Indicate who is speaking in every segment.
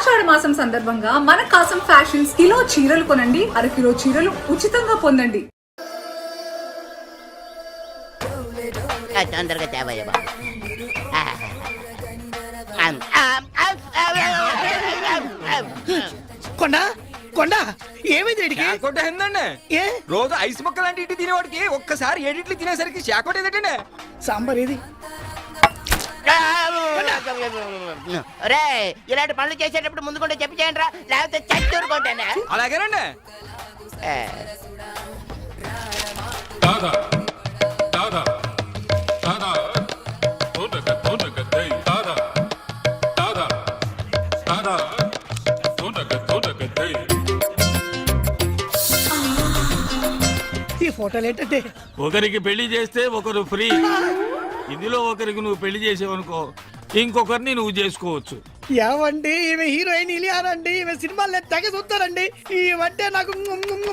Speaker 1: ఆషాఢ మాసం సందర్భంగా మన కాసం ఫ్యాషన్స్ కిలో చీరలు కొనండి, అరకిలో చీరలు ఉచితంగా పొందండి.
Speaker 2: తొందరగా తేవయ్య బాబు.
Speaker 3: కొండ కొండ ఏమైంది వీడికి?
Speaker 4: శాకోట ఏందండి?
Speaker 3: ఏ
Speaker 4: రోజు ఐస్ ముక్క లాంటి ఇడ్లీ తినేవాడికి ఒక్కసారి ఏడిట్లు తినేసరికి శాకోట ఏదంటే
Speaker 3: సాంబార్ ఏది?
Speaker 2: రే ఇలాంటి పనులు చేసేటప్పుడు ముందు కూడా చెప్పి చేయండి రా, లేకపోతే చచ్చూరుకుంటానే.
Speaker 4: అలాగేనండి.
Speaker 5: దాదా దాదా దాదా తోనక తోనక దై దాదా దాదా దాదా తోనక తోనక దై.
Speaker 3: ఈ ఫోటోలు ఏంటంటే
Speaker 6: ఒకరికి పెళ్లి చేస్తే ఒకరు ఫ్రీ. ఇందులో ఒకరికి నువ్వు పెళ్లి చేసేవనుకో ఇంకొకరిని నువ్వు చేసుకోవచ్చు.
Speaker 3: ఏమండి ఈమె హీరోయిన్ ఇలియానండి, ఈమె సినిమాలు తెగ చూస్తారండి. ఈమంటే నాకు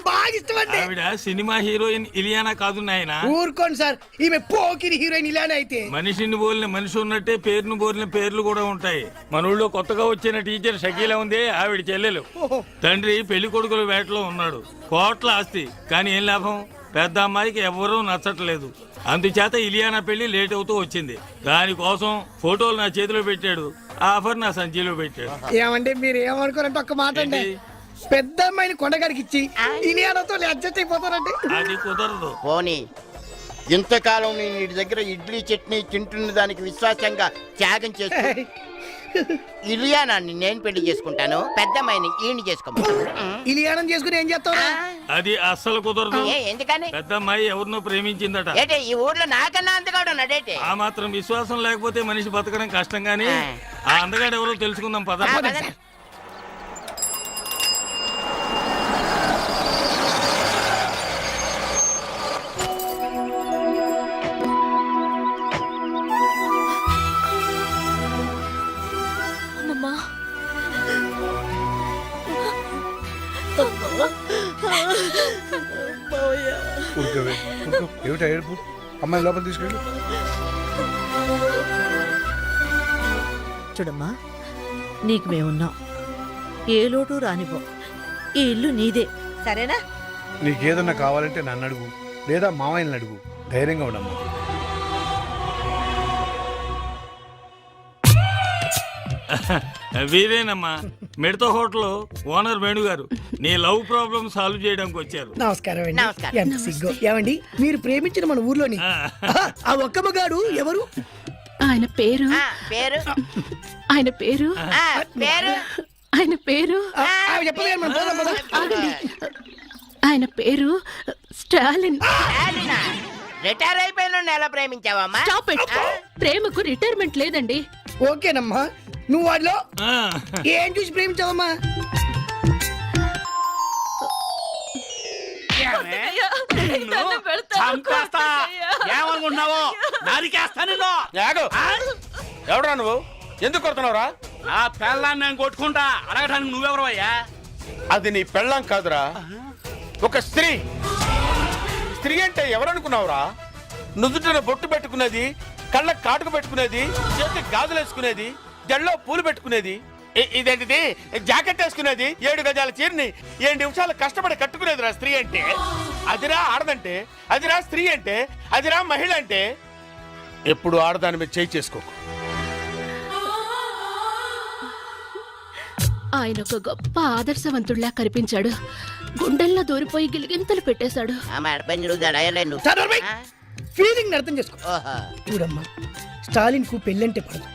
Speaker 3: బాగా ఇష్టం అండి.
Speaker 6: ఆవిడ సినిమా హీరోయిన్ ఇలియానా కాదు నాయన.
Speaker 3: ఊరుకోండి సార్, ఈమె పోకిరి హీరోయిన్ ఇలియానా అయితే.
Speaker 6: మనిషిని పోలిన మనిషి ఉన్నట్టే పేరును పోలిన పేర్లు కూడా ఉంటాయి. మన ఊళ్ళో కొత్తగా వచ్చిన టీచర్ షకీలా ఉంది, ఆవిడ చెల్లెలు. తండ్రి పెళ్లి కొడుకుల వేటలో ఉన్నాడు, కోట్ల ఆస్తి. కానీ ఏం లాభం, పెద్ద అమ్మాయికి ఎవరూ నచ్చట్లేదు. అందుచేత ఇలియానా పెళ్లి లేట్ అవుతూ వచ్చింది. దానికోసం ఫోటోలు నా చేతిలో పెట్టాడు, ఆఫర్ నా సంచిలో పెట్టాడు.
Speaker 3: ఏమండి మీరు ఏమనుకోరంటే ఒక్క మాట అండి, పెద్ద అమ్మాయిని కొండగారికి ఇచ్చి ఇలియానాతో అడ్జస్ట్ అయిపోతారండి.
Speaker 6: అది కుదరదు.
Speaker 2: పోనీ ఇంతకాలం నేను ఇంటి దగ్గర ఇడ్లీ చట్నీ తింటున్న దానికి విశ్వాసంగా త్యాగం చేస్తూ ఇలియానాన్ని నేను పెళ్లి చేసుకుంటాను, పెద్దమ్మాయిని ఈయన చేసుకోమను.
Speaker 3: ఇలియానం చేసుకుని ఏం చేస్తావు?
Speaker 6: అది అస్సలు కుదరదు.
Speaker 2: ఎందుకని?
Speaker 6: పెద్ద అమ్మాయి ఎవరినో ప్రేమించిందట.
Speaker 2: ఏంటి ఈ ఊర్లో నాకన్నా అందగాడు ఉన్నాడేంటి?
Speaker 6: ఆ మాత్రం విశ్వాసం లేకపోతే మనిషి బతకడం కష్టం. గానీ ఆ అందగాడు ఎవరో తెలుసుకుందాం పద.
Speaker 7: ఏమిటా ఏడుపు? అమ్మాయి లోపల తీసుకెళ్ళు.
Speaker 8: చూడమ్మా, నీకు మేమున్నాం, ఏ లోటు రానివ్వం. ఈ ఇల్లు నీదే, సరేనా?
Speaker 7: నీకేదన్నా కావాలంటే నన్ను అడుగు, లేదా మామయ్యని అడుగు. ధైర్యంగా ఉండమ్మా.
Speaker 6: వీరేనమ్మా, మిడత హోటల్ ఓనర్ వేణు గారు. నీ లవ్ ప్రాబ్లం సాల్వ్ చేయడానికి వచ్చారు.
Speaker 3: నమస్కారం అండి.
Speaker 2: నమస్కారం.
Speaker 3: ఎంత సిగ్గు. ఏమండి మీరు ప్రేమించిన మన ఊర్లోని ఆ ఒక్క మగాడు ఎవరు?
Speaker 9: ఆయన పేరు
Speaker 2: పేరు
Speaker 9: ఆయన పేరు
Speaker 2: పేరు
Speaker 9: ఆయన పేరు
Speaker 3: చెప్పలేదు మనం పోదాం, పోదాం.
Speaker 9: ఆగండి. ఆయన పేరు స్టాలిన్.
Speaker 2: రిటైర్ అయిపోయిన ఎలా ప్రేమించావమ్మా?
Speaker 9: Stop it. ప్రేమకు రిటైర్మెంట్ లేదండి.
Speaker 3: ఓకేనమ్మా, నువ్వు వాడిలో ఏం చూసి ప్రేమించావమ్మా?
Speaker 4: ఏమనుకుంటున్నావు? నరికేస్తా నిన్ను. ఎవడరా నువ్వు? ఎందుకు కొడుతున్నావురా? ఆ పెళ్ళాన్ని నేను కొట్టుకుంటా. అడగటానికి నువ్వెవరు అయ్యా? అది నీ పెళ్ళాం కాదురా, ఒక స్త్రీ. స్త్రీ అంటే ఎవరనుకున్నావురా? నుదుటిన బొట్టు పెట్టుకునేది, కళ్ళ కాటుకు పెట్టుకునేది, చేతి గాజులు వేసుకునేది, జల్లో పూలు పెట్టుకునేది, ఇదేంటిది జాకెట్ వేసుకునేది, 7 గజాల చీరని 7 నిమిషాలు కష్టపడి కట్టుకునేదిరా స్త్రీ అంటే. అదిరా ఆడదంటే, అదిరా స్త్రీ అంటే, అదిరా మహిళ అంటే. ఎప్పుడు ఆడదాని మీద చేయి చేసుకోకు.
Speaker 9: ఆయన ఒక గొప్ప ఆదర్శవంతుడిలా కనిపించాడు. గుండెల్లో దూరిపోయి గిలిగింతలు పెట్టేశాడు.
Speaker 3: ఫీలింగ్ అర్థం చేసుకో. చూడమ్మా, స్టాలిన్ కు పెళ్ళంటే పడదు.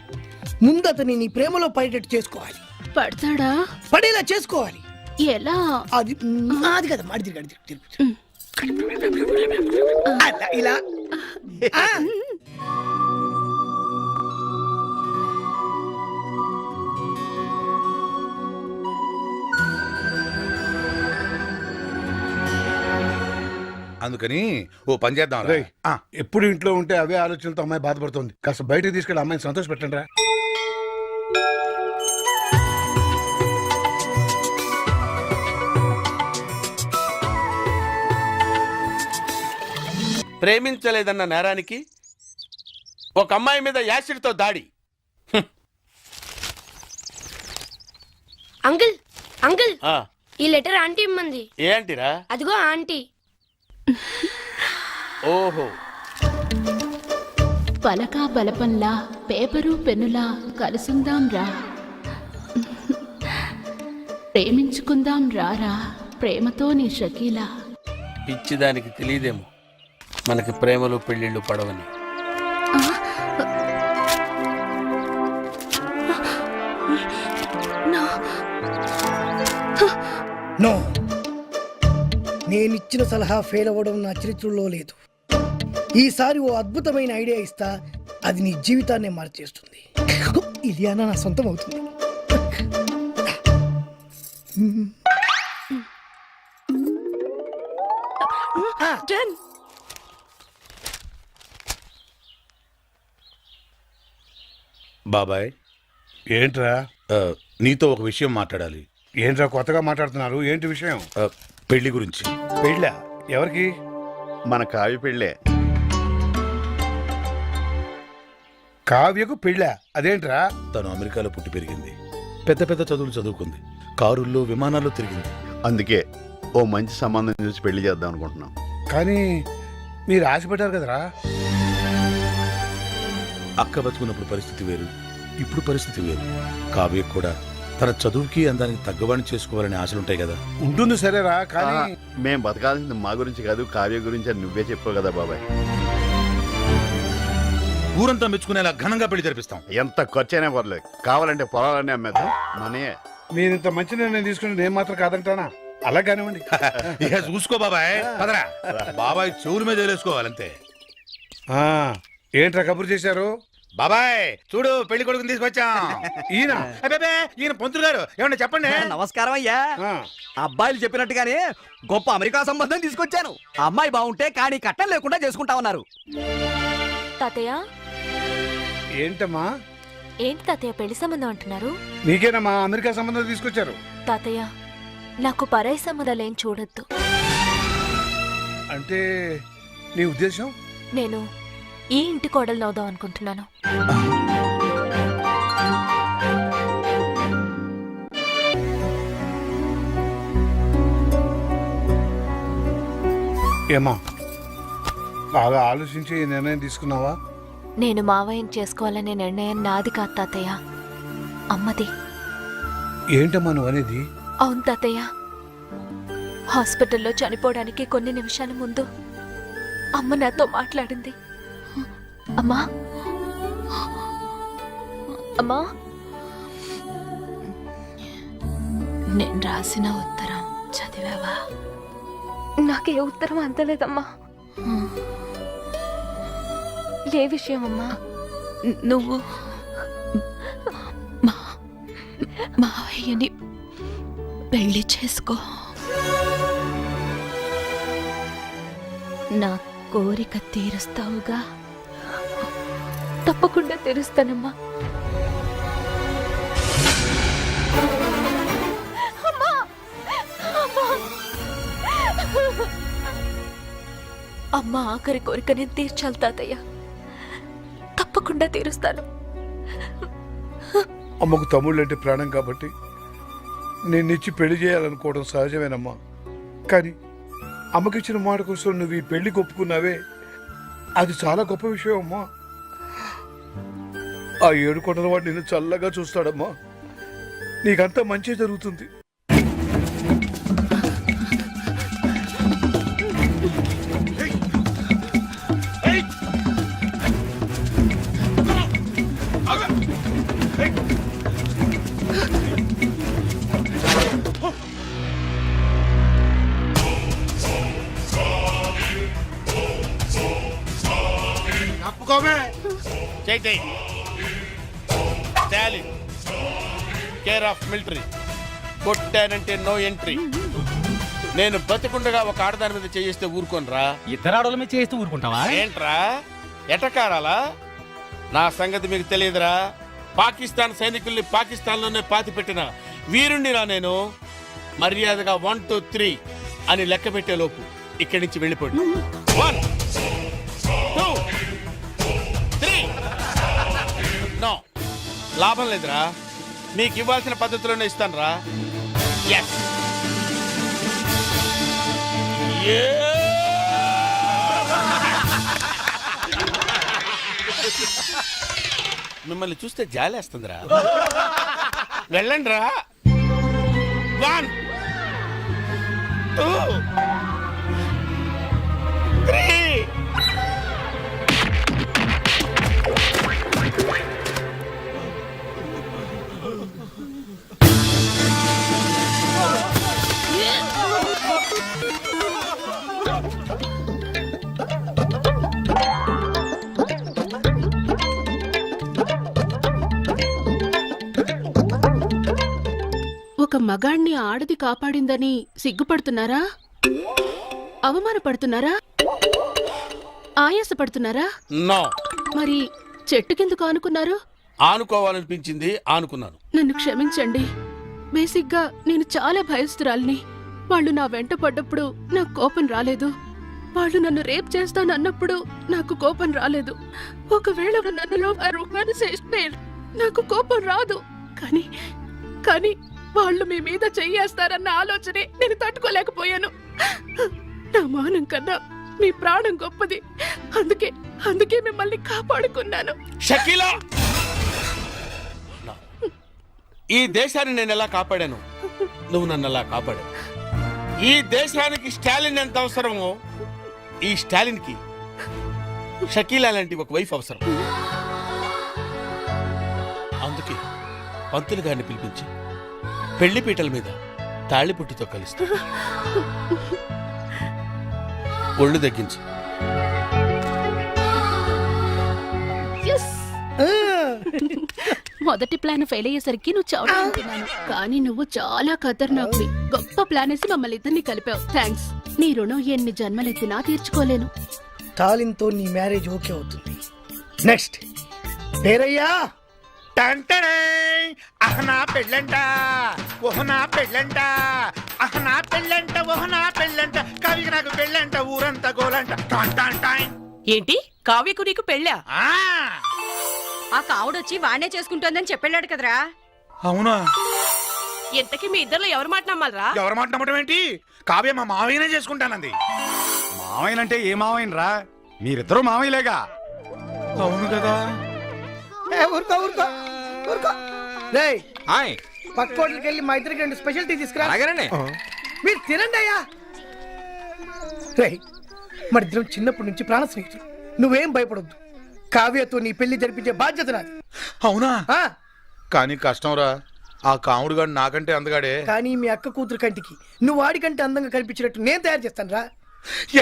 Speaker 3: ముందు అతని నీ ప్రేమలో పడేటట్టు చేసుకోవాలి.
Speaker 9: పడతాడా?
Speaker 3: పడేలా చేసుకోవాలి.
Speaker 9: ఎలా?
Speaker 3: అది అది కదా మాడి తిరుగు ఇలా.
Speaker 7: అందుకని ఓ పని చేద్దాం. ఎప్పుడు ఇంట్లో ఉంటే అవే ఆలోచనలతో అమ్మాయి బాధపడుతుంది. కాస్త బయటకు తీసుకెళ్ళి అమ్మాయిని సంతోష పెట్టండి రా.
Speaker 4: ప్రేమించలేదన్న నేరానికి ఒక అమ్మాయి మీద యాసిడ్తో దాడి.
Speaker 10: అంకుల్ అంకుల్
Speaker 4: ఆ,
Speaker 10: ఈ లెటర్ ఆంటీ ఇమ్మంది.
Speaker 4: ఏంటిరా?
Speaker 10: అదిగో ఆంటీ.
Speaker 4: ఓహో,
Speaker 9: పలక బలపంలా పేపరు పెన్నులా కలుసుందాం రా, ప్రేమించుకుందాం రారా, ప్రేమతో నీ షకీలా.
Speaker 4: పిచ్చి దానికి తెలియదేమో మనకి ప్రేమలు పెళ్ళిళ్ళు పడవని.
Speaker 3: నో, నేనిచ్చిన సలహా ఫెయిల్ అవ్వడం నా చరిత్రలో లేదు. ఈసారి ఓ అద్భుతమైన ఐడియా ఇస్తా, అది నీ జీవితాన్నే మార్చేస్తుంది. ఇలియానా నా సొంతం అవుతుంది.
Speaker 7: బాబాయ్, ఏంట్రా? నీతో ఒక విషయం మాట్లాడాలి. ఏంట్రా కొత్తగా మాట్లాడుతున్నారు? ఏంటి విషయం? పెళ్లి గురించి. పెళ్ళా? ఎవరికి?
Speaker 11: మన కావ్య పెళ్ళే.
Speaker 7: కావ్యకు పెళ్ళా? అదేంట్రా? తను అమెరికాలో పుట్టి పెరిగింది, పెద్ద పెద్ద చదువులు చదువుకుంది, కారుల్లో విమానాల్లో తిరిగింది.
Speaker 11: అందుకే ఓ మంచి సంబంధం చూసి పెళ్లి చేద్దాం అనుకుంటున్నాం.
Speaker 7: కానీ మీరు ఆశపడ్డారు కదరా. అక్క బతుకున్నప్పుడు పరిస్థితి వేరు, ఇప్పుడు పరిస్థితి వేరు. కావ్యకు కూడా తన చదువుకి అందానికి తగ్గవాడిని చేసుకోవాలనే ఆశలుంటాయి కదా. ఉంటుంది సరేరా, కానీ
Speaker 11: మేం బతకాల్సింది మా గురించి కాదు, కావ్య గురించి అని నువ్వే చెప్పావు కదా బాబాయ్.
Speaker 7: ఊరంతా మెచ్చుకునేలా ఘనంగా పెళ్లి జరిపిస్తాం.
Speaker 11: ఎంత ఖర్చైనా పర్లేదు, కావాలంటే పొలాలన్నీ అమ్మేద్దాం. మనే
Speaker 7: మీరు ఇంత మంచి నిర్ణయం తీసుకుని నేను మాత్రం కాదంటానా? అలా కానివ్వండి. ఇక చూసుకో బాబాయ్, పదరా. బాబాయ్ చెవుల మీద వేసుకోవాలంతే. ఏంట్రా కబురు చేశారు? బాబాయ్ చూడు, పెళ్లి కొడుకుని తీసుకొచ్చాం. ఈయన ఈయన పంతులు గారు, ఏమన్నా చెప్పండి.
Speaker 12: నమస్కారం అయ్యా. అబ్బాయిలు చెప్పినట్టుగానే గొప్ప అమెరికా సంబంధం తీసుకొచ్చాను. అమ్మాయి బాగుంటే కానీ కట్నం లేకుండా చేసుకుంటా ఉన్నారు.
Speaker 10: తాతయ్య
Speaker 7: ఏంటమ్మా?
Speaker 10: ఏంటి తాతయ్య పెళ్లి సంబంధం అంటున్నారు?
Speaker 7: నీకేనమ్మా అమెరికా సంబంధం తీసుకొచ్చారు.
Speaker 10: తాతయ్య నాకు పరాయి సంబంధాలేం చూడొద్దు.
Speaker 7: అంటే నీ ఉద్దేశం?
Speaker 10: నేను ఈ ఇంటి కోడలు అవుదాం అనుకుంటున్నాను.
Speaker 7: ఏమా బాగా ఆలోచించి ఈ నిర్ణయం తీసుకున్నావా?
Speaker 10: నేను మావయ్యని చేసుకోవాలనే నిర్ణయం నాది కాదు తాతయ్య, అమ్మది.
Speaker 7: ఏంటమ్మా నువ్వు అనేది?
Speaker 10: అవును తాతయ్య, హాస్పిటల్లో చనిపోవడానికి కొన్ని నిమిషాల ముందు అమ్మ నాతో మాట్లాడింది. అమ్మా అమ్మా, నేను రాసిన ఉత్తరం చదివావా? నాకే ఉత్తరం అందలేదమ్మా. ఏ విషయం అమ్మా? నువ్వు మావయ్యని పెళ్లి చేసుకో. నా కోరిక తీరుస్తావుగా? తప్పకుండా తీరుస్తానమ్మా. అమ్మ ఆఖరి కోరిక నేను తీర్చాలి తాతయ్య, తప్పకుండా తీరుస్తాను.
Speaker 7: అమ్మకు తమ్ముళ్ళు అంటే ప్రాణం కాబట్టి నిన్నిచ్చి పెళ్లి చేయాలనుకోవడం సహజమేనమ్మా. కానీ అమ్మకిచ్చిన మాట కోసం నువ్వు ఈ పెళ్లి ఒప్పుకున్నావే, అది చాలా గొప్ప విషయం అమ్మా. ఆ 7 కొండల వాడు నిన్ను చల్లగా చూస్తాడమ్మా. నీకంతా మంచి జరుగుతుంది.
Speaker 4: Care of military. కొట్టానంటే నో ఎంట్రీ. నేను బతికుండగా ఒక ఆడదాని మీద చేయిస్తే ఊరుకోనరా?
Speaker 12: ఇద్దరు ఆడోళ్ళ మీద చేస్తూ ఊరుకుంటావా?
Speaker 4: ఏంట్రా ఎటకారాలా? నా సంగతి మీకు తెలియదురా. పాకిస్తాన్ సైనికుల్ని పాకిస్తాన్లోనే పాతి పెట్టిన వీరుణ్ణిరా నేను. మర్యాదగా 1 2 3 అని లెక్క పెట్టే లోపు ఇక్కడి నుంచి వెళ్ళిపోండి. 1 2 3. నో, లాభం లేదురా. మీకు ఇవ్వాల్సిన పద్ధతిలోనే ఇస్తాను రా. ఎస్. మిమ్మల్ని చూస్తే జాలేస్తుందిరా. వెళ్ళండి రా. 1 2 3.
Speaker 9: ఒక మగాణ్ణి ఆడది కాపాడిందని సిగ్గుపడుతున్నారా? అవమానపడుతున్నారా? ఆయాసపడుతున్నారా?
Speaker 4: నో.
Speaker 9: మరి చెట్టు కిందకు ఆనుకున్నారు?
Speaker 4: ఆనుకోవాలనిపించింది, ఆనుకున్నాను.
Speaker 9: నన్ను క్షమించండి. బేసిక్గా నేను చాలా భయస్తురాల్ని. వాళ్ళు నా వెంట పడ్డప్పుడు నాకు కోపం రాలేదు. వాళ్ళు నన్ను రేప్ చేస్తానన్నప్పుడు నాకు కోపం రాలేదు. ఒకవేళ నన్నులో నాకు కోపం రాదు. కానీ వాళ్ళు మీ మీద చెయ్యేస్తారన్న ఆలోచనే నేను తట్టుకోలేకపోయాను. నా మానం కన్నా మీ ప్రాణం గొప్పది. అందుకే మిమ్మల్ని కాపాడుకున్నాను.
Speaker 4: షకీలా, ఈ దేశాన్ని నేను ఎలా కాపాడాను, నువ్వు నన్ను అలా కాపాడావు. ఈ దేశానికి స్టాలిన్ ఎంత అవసరమో, ఈ స్టాలిన్ కి షకీలా లాంటి ఒక వైఫ్ అవసరం. అందుకే పంతులు గారిని పిలిపించి పెళ్లిపీటల మీద తాళిపుట్టుతో కలుస్తా. ఒళ్ళు తగ్గించు.
Speaker 9: మొదటి ప్లాన్ ఫెయిల్ అయ్యేసరికి నువ్వు చావుతున్నాను, కానీ నువ్వు చాలా ఖతర్నాక్వి. గొప్ప ప్లాన్ వేసి మమ్మల్ని ఇద్దరిని కలిపావు. థ్యాంక్స్. నీ రుణం ఎన్ని జన్మలెత్తినా తీర్చుకోలేను.
Speaker 3: తాలింతో నీ మ్యారేజ్ ఓకే అవుతుంది. నెక్స్ట్ పేరయ్యా.
Speaker 2: అహనా పెళ్ళంట, ఓహనా పెళ్ళంట, అహనా పెళ్ళంట, ఓహనా పెళ్ళంట, కవికి నాకు పెళ్ళంట, ఊరంతా గోలంట.
Speaker 8: ఏంటి కావ్యకు నీకు పెళ్ళా?
Speaker 10: ఆ కావుడొచ్చి వాణ్ణే చేసుకుంటోందని చెప్పాడు కదరా.
Speaker 7: అవునా?
Speaker 8: ఇంతకీ మీ ఇద్దరు ఎవరు మాట నమ్మాలరా?
Speaker 7: ఎవరు మాట నమ్మటం ఏంటి? కావ్య మా మావయ్యనే చేసుకుంటానంది. మావయ్యనంటే ఏ మావయ్యనరా? మీరిద్దరూ మావయ్యలేగా. అవును కదా.
Speaker 3: పక్క హోటల్కి వెళ్ళి మా ఇద్దరికి 2 స్పెషల్ టీ తీసుకురా. మీరు తినండి అయ్యా. మరి ఇద్దరం చిన్నప్పటి నుంచి ప్రాణ స్నేహితులు. నువ్వేం భయపడొద్దు. కావ్యతో నీ పెళ్లి జరిపించే బాధ్యత నాది.
Speaker 7: అవునా? కానీ కష్టం రా. ఆ కాముడు గాడు నాకంటే అందగాడే.
Speaker 3: కానీ మీ అక్క కూతురు కంటికి నువ్వు వాడికంటే అందంగా కనిపించినట్టు నేను తయారు చేస్తాను రా.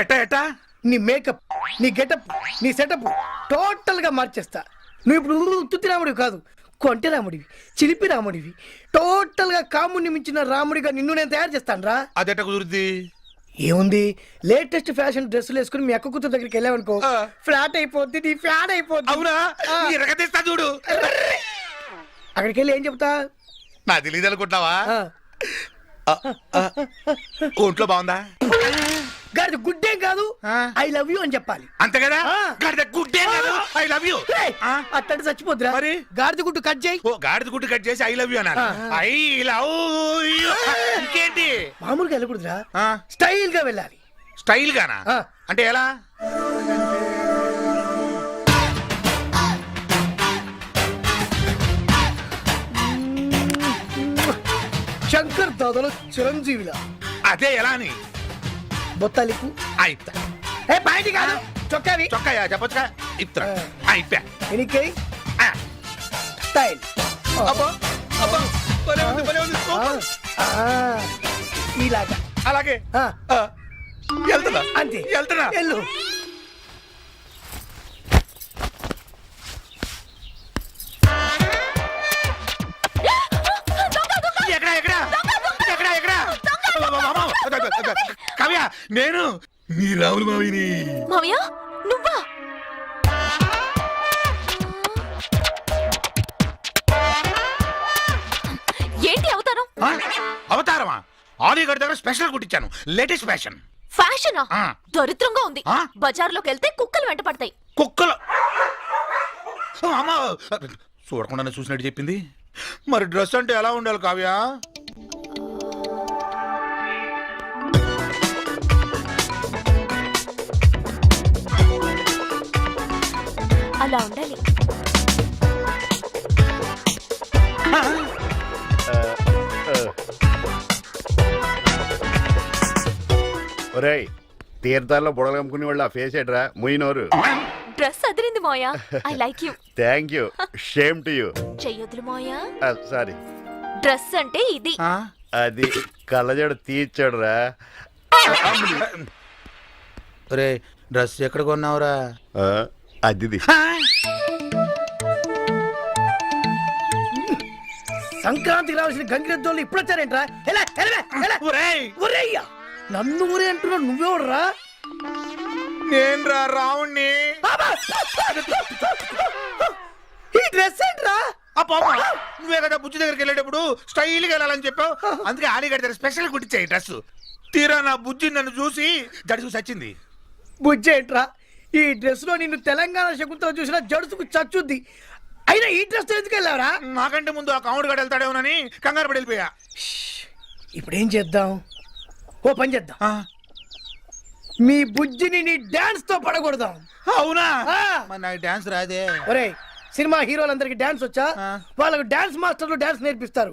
Speaker 7: ఎట్టా?
Speaker 3: నీ మేకప్, నీ గెటప్, నీ సెటప్ టోటల్ గా మార్చేస్తా. నువ్వు ఇప్పుడు తుత్తి రాముడివి కాదు, కొంటె రాముడివి, చిలిపి రాముడివి. టోటల్ గా కాముడిని మించిన రాముడిగా నిన్ను నేను తయారు చేస్తాను రా.
Speaker 7: అదెట్ట కుదురుద్ది?
Speaker 3: ఏముంది, లేటెస్ట్ ఫ్యాషన్ డ్రెస్సులు వేసుకుని మీ అక్క కూతురు దగ్గరికి వెళ్ళావనుకో, ఫ్లాట్ అయిపోద్ది, నీ ఫ్యాన్ అయిపోద్ది.
Speaker 7: అవునా? చూడు.
Speaker 3: అక్కడికి వెళ్ళి ఏం చెప్తా?
Speaker 7: నా తెలియదు అనుకుంటున్నావా? ఒంట్లో బాగుందా?
Speaker 3: గాడిద గుడ్డేం కాదు, ఐ లవ్ యూ అని చెప్పాలి.
Speaker 7: అంతే కదా? గాడిద గుడ్డే కాదు, ఐ లవ్ యూ.
Speaker 3: అట్టంటే చచ్చిపోద్దురా. మరి గాడిద గుడ్డు కట్ చేయి.
Speaker 7: గాడిద గుడ్డు కట్ చేసి ఐ లవ్ యూ అన్నారు. I love you. ఇంకేంటి?
Speaker 3: మామూలుగా వెళ్ళకూడదురా, స్టైల్ గా వెళ్ళాలి.
Speaker 7: స్టైల్ గానా? అంటే ఎలా?
Speaker 3: శంకర్ దాదాలో చిరంజీవిలా.
Speaker 7: అదే ఎలా అని?
Speaker 3: బొత్తాలిపు
Speaker 7: అయితా.
Speaker 3: బయటి కాదు, చొక్కావి.
Speaker 7: చొక్కాయా చెప్పొచ్చుగా. ఇత్తా అయిపోయా.
Speaker 3: ఎనికై స్టైల్. ఇలాగా.
Speaker 7: అలాగే వెళ్తున్నా.
Speaker 3: అంతే,
Speaker 7: వెళ్తున్నా.
Speaker 3: వెళ్ళు.
Speaker 7: కవ్య, నేను నీ రాములు మావిని.
Speaker 10: మావయ్య నువ్వా? ఏంటి అవతారం?
Speaker 7: అవతారమా? ఆలీ గడి దగ్గర స్పెషల్ కుట్టించాను, లేటెస్ట్ ఫ్యాషన్.
Speaker 10: ఫ్యాషనా? దరిద్రంగా ఉంది. బజార్లోకి వెళ్తే కుక్కలు వెంట పడతాయి.
Speaker 7: కుక్కలు? అమ్మా, చూడకుండానే చూసినట్టు చెప్పింది.
Speaker 4: మరి డ్రెస్ అంటే ఎలా ఉండాలి కావ్య?
Speaker 10: అలా ఉండాలి.
Speaker 11: ఒరేయ్, తీర్థాల్లో బుడలు కమ్ముకునే వాళ్ళు ఆ ఫేస్ ఏట్రా ముయినోరు.
Speaker 10: డ్రెస్ అదిరింది మోయా. I like you.
Speaker 11: Thank you. Shame to you.
Speaker 10: చెయ్యొద్దులు మోయా.
Speaker 11: సారీ.
Speaker 10: డ్రెస్ అంటే ఇది.
Speaker 11: అది కళ్ళజోడు తీర్చాడురా.
Speaker 4: రే డ్రెస్ ఎక్కడ కొన్నావురా?
Speaker 11: అది
Speaker 3: సంక్రాంతికి రావాల్సిన గంగిరెద్దోళ్ళు ఇప్పుడు వచ్చారేంట్రా? నన్ను ఊరే అంటున్నావు, నువ్వెవడరా?
Speaker 4: నేను రా రావుణ్ణి.
Speaker 3: ఈ డ్రెస్ ఏంట్రా?
Speaker 4: నువ్వే కదా బుజ్జి దగ్గరికి వెళ్ళేటప్పుడు స్టైల్ గా వెళ్ళాలని చెప్పావు. అందుకే ఆడిగడి దగ్గర స్పెషల్ కుట్టించాయి డ్రెస్. తీరా నా బుజ్జి నన్ను చూసి జడుసు చచ్చింది.
Speaker 3: బుజ్జి ఏంట్రా? ఈ డ్రెస్ లో నిన్ను తెలంగాణ శకుంతల చూసిన జడుసుకు చచ్చుద్ది. అయినా ఈ డ్రెస్ ఎందుకు వెళ్ళావరా?
Speaker 4: నాకంటే ముందు ఆ కాముడు గడ వెళ్తాడేమోనని కంగారు పడి వెళ్ళిపోయా.
Speaker 3: ఇప్పుడు ఏం చేద్దాం? ఓ పని చేద్దాం, మీ బుజ్జిని నీ డాన్స్ తో పడగొడదాం.
Speaker 4: అవునా? మరి నాకు డాన్స్ రాదే.
Speaker 3: ఒరేయ్, సినిమా హీరోలందరికి డాన్స్ వచ్చా? వాళ్ళకు డాన్స్ మాస్టర్లు డాన్స్ నేర్పిస్తారు.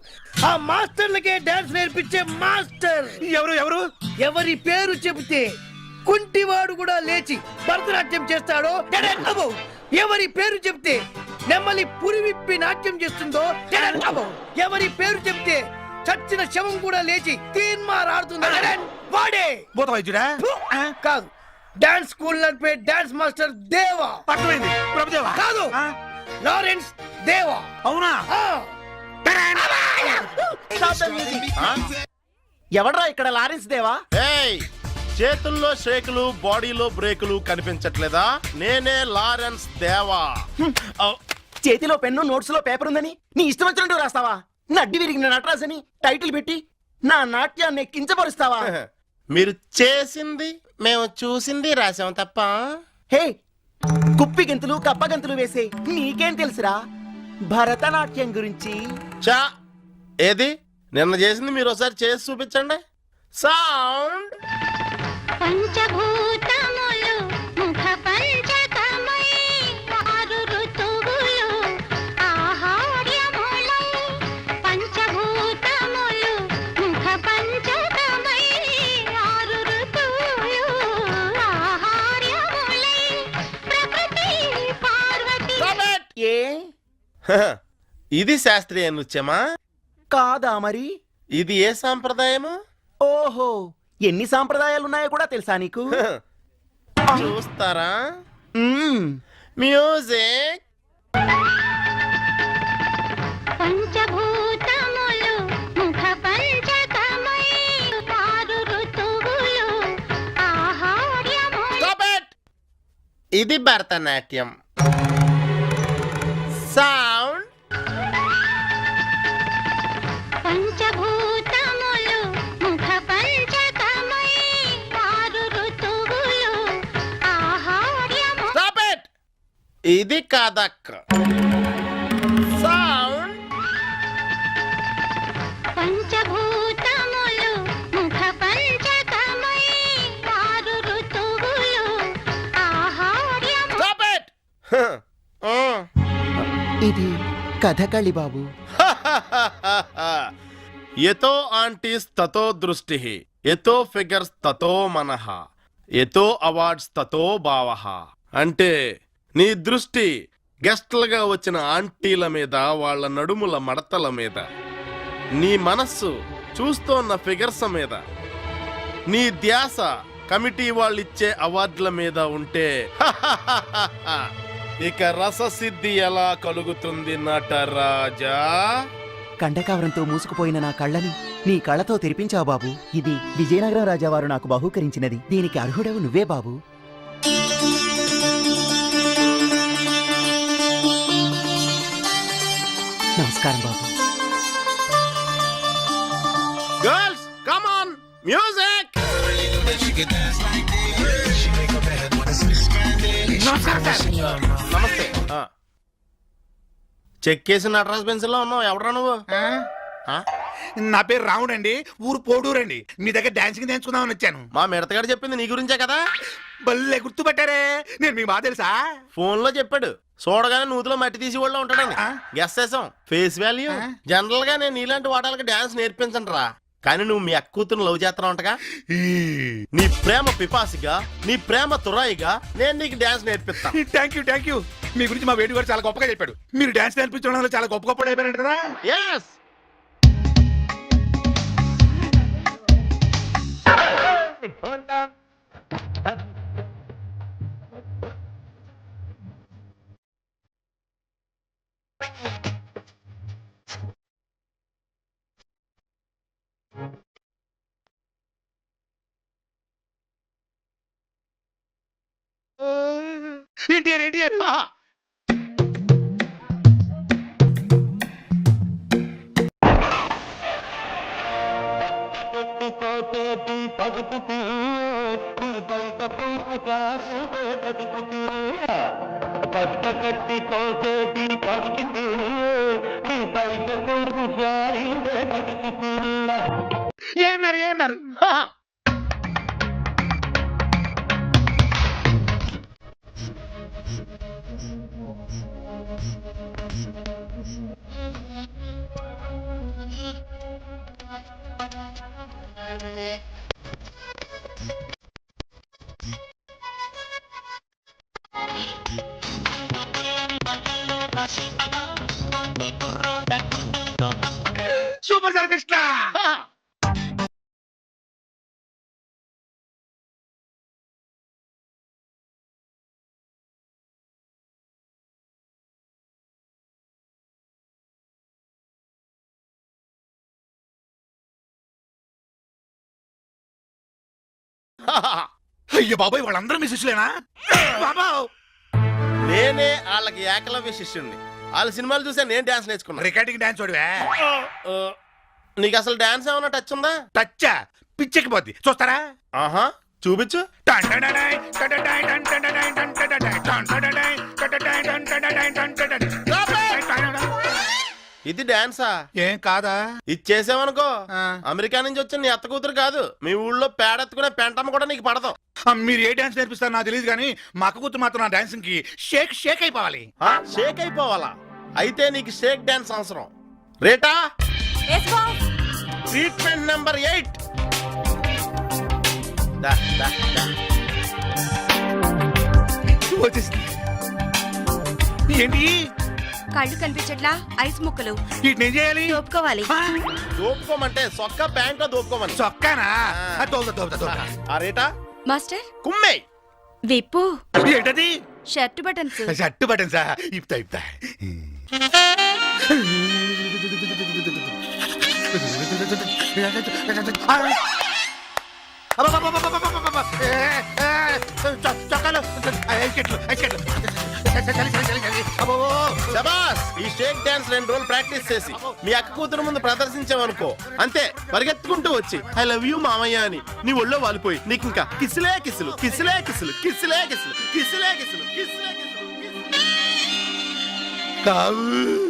Speaker 3: ఆ మాస్టర్లకే డాన్స్ నేర్పించే మాస్టర్
Speaker 4: ఎవరు ఎవరు?
Speaker 3: ఎవరి పేరు చెబితే కుంటివాడు కూడా లేచి భరతనాట్యం చేస్తాడో అబ్బో, ఎవరి పేరు చెబితే నెమ్మలి పురి విప్పి నాట్యం చేస్తుందో అబ్బో, ఎవరి పేరు చెబితే చచ్చిన శవం కూడా లేచి తీన్మార్ ఆడుతుందో వాడే.
Speaker 4: భూత వైద్యుడా?
Speaker 3: కాదు, డాన్స్ స్కూల్ నడిపే డాన్స్ మాస్టర్ దేవా.
Speaker 4: పట్టుమైంది ప్రభుదేవా?
Speaker 3: కాదు, లారెన్స్ దేవా.
Speaker 4: అవునా?
Speaker 12: ఎవడ్రా ఇక్కడ లారెన్స్ దేవా?
Speaker 2: ఏయ్, చేతుల్లో షేకులు బాడీలో బ్రేకులు కనిపించట్లేదా? నేనే లారెన్స్ దేవా.
Speaker 12: చేతిలో పెన్ను నోట్స్ లో పేపర్ ఉందని నీ ఇష్టం వచ్చినట్టు రాస్తావా? నడ్డి విరిగిన నటరాజ్ అని టైటిల్ పెట్టి నా నాట్యాన్ని కించపరుస్తావా?
Speaker 2: మీరు చేసింది మేము చూసింది రాసాం తప్ప.
Speaker 12: హే, కుప్పి గెంతులు కప్ప గెంతులు వేసే నీకేం తెలుసురా భరతనాట్యం గురించి?
Speaker 2: చా, ఏది నిన్న చేసింది మీరు ఒకసారి చేసి చూపించండి. సౌండ్.
Speaker 10: పంచభూతములు ముఖ పంచకమై ఆరు ఋతువులు ఆహార్యములై. పంచభూతములు ముఖ పంచకమై ఆరు ఋతువులు ఆహార్యములై. ప్రకృతి పార్వతి.
Speaker 12: ఏ
Speaker 2: ఇది శాస్త్రీయ నృత్యమా?
Speaker 12: కాదా మరి?
Speaker 2: ఇది ఏ సాంప్రదాయము?
Speaker 12: ఓహో, ఎన్ని సాంప్రదాయాలున్నాయో కూడా తెలుసా నీకు?
Speaker 2: చూస్తారా? మ్యూజిక్.
Speaker 10: పంచభూతములు ముఖ పంచకమై ఆరు ఋతువులు ఆహార్యములై.
Speaker 2: Stop it! ఇది భరతనాట్యం. సౌండ్.
Speaker 10: పంచభూతములు ముఖ పంచకమై ఆరు ఋతువులు ఆహార్యములై.
Speaker 2: Stop it! ఇది కథక్. సౌండ్.
Speaker 10: పంచభూతములు ముఖ పంచకమై ఆరు ఋతువులు ఆహార్యములై.
Speaker 2: Stop it!
Speaker 12: ఇది కథకళి బాబు.
Speaker 2: ఎతో ఆంటీస్ తతో దృష్టి, ఎతో ఫిగర్స్ తతో మనః, ఎతో అవార్డ్స్ తతో భావః. అంటే నీ దృష్టి గెస్ట్లుగా వచ్చిన ఆంటీల మీద, వాళ్ళ నడుముల మడతల మీద, నీ మనస్సు చూస్తోన్న ఫిగర్స్ మీద, నీ ధ్యాస కమిటీ వాళ్ళిచ్చే అవార్డుల మీద ఉంటే ఇక రససిద్ధి ఎలా కలుగుతుంది నటరాజా?
Speaker 12: కండకావరంతో మూసుకుపోయిన నా కళ్ళని నీ కళ్ళతో తెరిపించావు బాబు. ఇది విజయనగరం రాజావారు నాకు బహూకరించినది. దీనికి అర్హుడవు నువ్వే బాబు. నమస్కారం బాబు.
Speaker 2: Girls come on, music. నమస్తే. చెక్కేసి నటరాజ్ పెన్సిల్ లో ఉన్నావు. ఎవడరా నువ్వు? ఆ?
Speaker 11: నా పేరు రాముడు అండి, ఊరు పోడూరు అండి. మీ దగ్గర డాన్సింగ్ నేర్చుకుందామని వచ్చాను.
Speaker 2: మా మిడతగాడు చెప్పింది నీ గురించే కదా.
Speaker 11: బల్లే గుర్తుపట్టారే, నేను మీకు బాగా తెలుసా?
Speaker 2: ఫోన్ లో చెప్పాడు. చూడగానే నూతిలో మట్టి తీసి వాళ్ళు ఉంటాడని గెస్ చేసాం. Face value. జనరల్ గా నేను నీలాంటి వాటాలకి డాన్స్ నేర్పించండి రా. కానీ నువ్వు మీ అక్క కూతురు లవ్ చేస్తున్నావు అంటగా. నీ ప్రేమ పిపాసిగా, నీ ప్రేమ తురాయిగా నేను నీకు డాన్స్ నేర్పిస్తా.
Speaker 11: Thank you. మీ గురించి మా వేడి గారు చాలా గొప్పగా చెప్పాడు. మీరు డాన్స్ నేర్పించడంలో చాలా గొప్ప అయిపోయారంట కదా.
Speaker 2: Yes.
Speaker 11: ఎన్టీఆర్ ఏమన్నారు సూపర్ సార్ కృష్ణ. అయ్యో బాబాయ్, వాళ్ళందరూ మీ శిష్యులేనా? బాబా,
Speaker 2: నేనే వాళ్ళకి ఏకలవ్య శిష్యుణ్ణి. వాళ్ళ సినిమాలు చూసా నేను డాన్స్ నేర్చుకున్నా.
Speaker 11: రికార్డింగ్ డాన్స్ చూడవే.
Speaker 2: నీకు అసలు డాన్స్ ఏమన్నా టచ్ ఉందా?
Speaker 11: టచ్చా? పిచ్చెక్కిపోద్ది, చూస్తారా?
Speaker 2: ఆహా, చూపించు. ఇది డాన్సా?
Speaker 11: ఏం కాదా?
Speaker 2: ఇచ్చేసావనుకో అమెరికా నుంచి వచ్చిన నీ అత్త కూతురు కాదు, మీ ఊళ్ళో పేడెత్తుకునే పెంటమ్మ కూడా నీకు పడదు.
Speaker 11: మీరు ఏ డాన్స్ నేర్పిస్తారో నాకు తెలియదు కానీ మా అక్క కూతురు మాత్రం నా డాన్సింగ్ కి షేక్ అయిపోవాలి.
Speaker 2: షేక్ అయిపోవాలా? అయితే నీకు షేక్ డాన్స్ అవసరం. రేటా, ట్రీట్మెంట్ నెంబర్ 8.
Speaker 11: వచ్చేసింది. ఏంటి
Speaker 10: కళ్ళు కనిపించట్లా? ఐస్ ముక్కలు
Speaker 11: వీటిని ఏం చేయాలి?
Speaker 10: దోపుకోవాలి.
Speaker 2: దోపుకోమంటే సొక్క ప్యాంట్ లో దోపుకోమని.
Speaker 11: చొక్కానా?
Speaker 2: ఆ రేటా
Speaker 10: మాస్టర్
Speaker 2: కుమ్మే.
Speaker 10: విప్పు.
Speaker 11: ఏంటది?
Speaker 10: Shirt buttons.
Speaker 11: షర్ట్ బటన్సా? ఇప్తా. చొక్కాలు,
Speaker 2: శబాస్. ఈ షేక్ డాన్స్ 2 రోజులు ప్రాక్టీస్ చేసి మీ అక్క కూతురు ముందు ప్రదర్శించావనుకో, అంతే పరిగెత్తుకుంటూ వచ్చి ఐ లవ్ యూ మామయ్య అని నీ ఒళ్ళో వాలిపోయి నీకు ఇంకా కిసిలే కిసులు కిసిలే కిసులు కిసిలే కిసులు కిసిలే కిసులు కిసిలే కిసులు.
Speaker 11: కావు